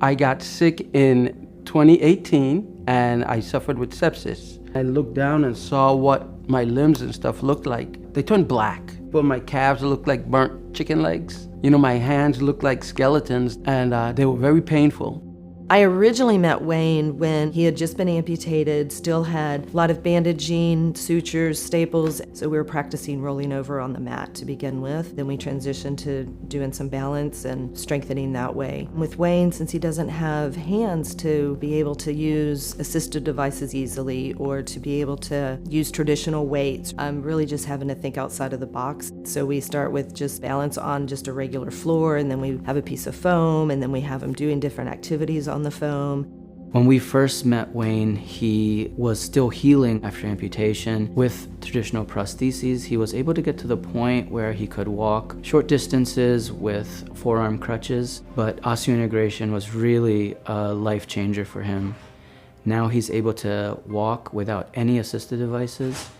I got sick in 2018 and I suffered with sepsis. I looked down and saw what my limbs and stuff looked like. They turned black, but my calves looked like burnt chicken legs. You know, my hands looked like skeletons, and they were very painful. I originally met Wayne when he had just been amputated, still had a lot of bandaging, sutures, staples, so we were practicing rolling over on the mat to begin with. Then we transitioned to doing some balance and strengthening that way. With Wayne, since he doesn't have hands to be able to use assistive devices easily or to be able to use traditional weights, I'm really just having to think outside of the box. So we start with just balance on just a regular floor, and then we have a piece of foam, and then we have him doing different activities on the foam. When we first met Wayne, he was still healing after amputation. With traditional prostheses, he was able to get to the point where he could walk short distances with forearm crutches, but osseointegration was really a life changer for him. Now he's able to walk without any assistive devices.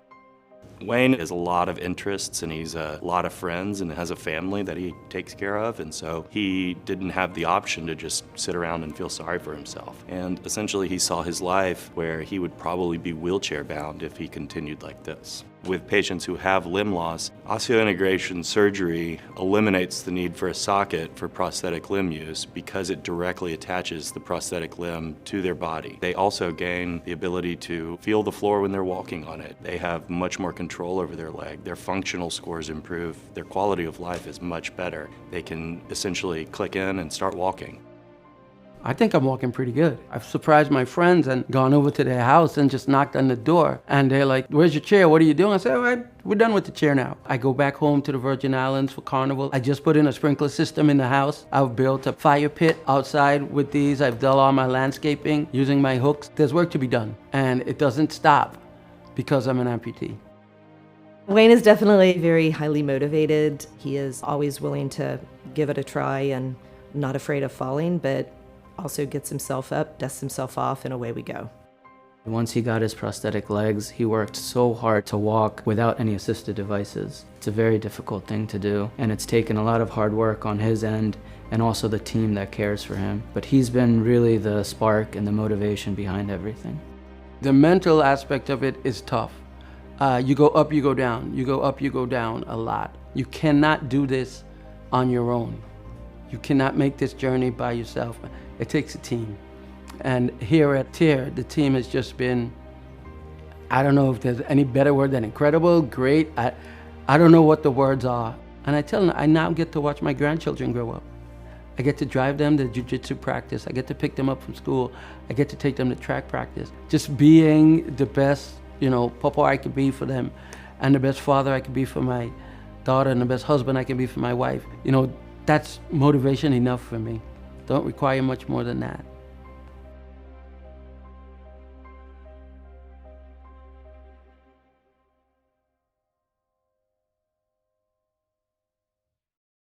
Wayne has a lot of interests and he's a lot of friends and has a family that he takes care of, and so he didn't have the option to just sit around and feel sorry for himself. And essentially he saw his life where he would probably be wheelchair bound if he continued like this. With patients who have limb loss, osseointegration surgery eliminates the need for a socket for prosthetic limb use because it directly attaches the prosthetic limb to their body. They also gain the ability to feel the floor when they're walking on it. They have much more control over their leg. Their functional scores improve. Their quality of life is much better. They can essentially click in and start walking. I think I'm walking pretty good. I've surprised my friends and gone over to their house and just knocked on the door. And they're like, "Where's your chair? What are you doing?" I said, "All right, we're done with the chair now." I go back home to the Virgin Islands for Carnival. I just put in a sprinkler system in the house. I've built a fire pit outside with these. I've done all my landscaping using my hooks. There's work to be done, and it doesn't stop because I'm an amputee. Wayne is definitely very highly motivated. He is always willing to give it a try and not afraid of falling, but also gets himself up, dusts himself off, and away we go. Once he got his prosthetic legs, he worked so hard to walk without any assistive devices. It's a very difficult thing to do, and it's taken a lot of hard work on his end and also the team that cares for him. But he's been really the spark and the motivation behind everything. The mental aspect of it is tough. You go up, you go down. You go up, you go down a lot. You cannot do this on your own. You cannot make this journey by yourself. It takes a team. And here at TIRR, the team has just been, I don't know if there's any better word than incredible, great. I don't know what the words are. And I tell them, I now get to watch my grandchildren grow up. I get to drive them to jiu-jitsu practice. I get to pick them up from school. I get to take them to track practice. Just being the best, papa I could be for them, and the best father I could be for my daughter, and the best husband I can be for my wife. That's motivation enough for me. Don't require much more than that.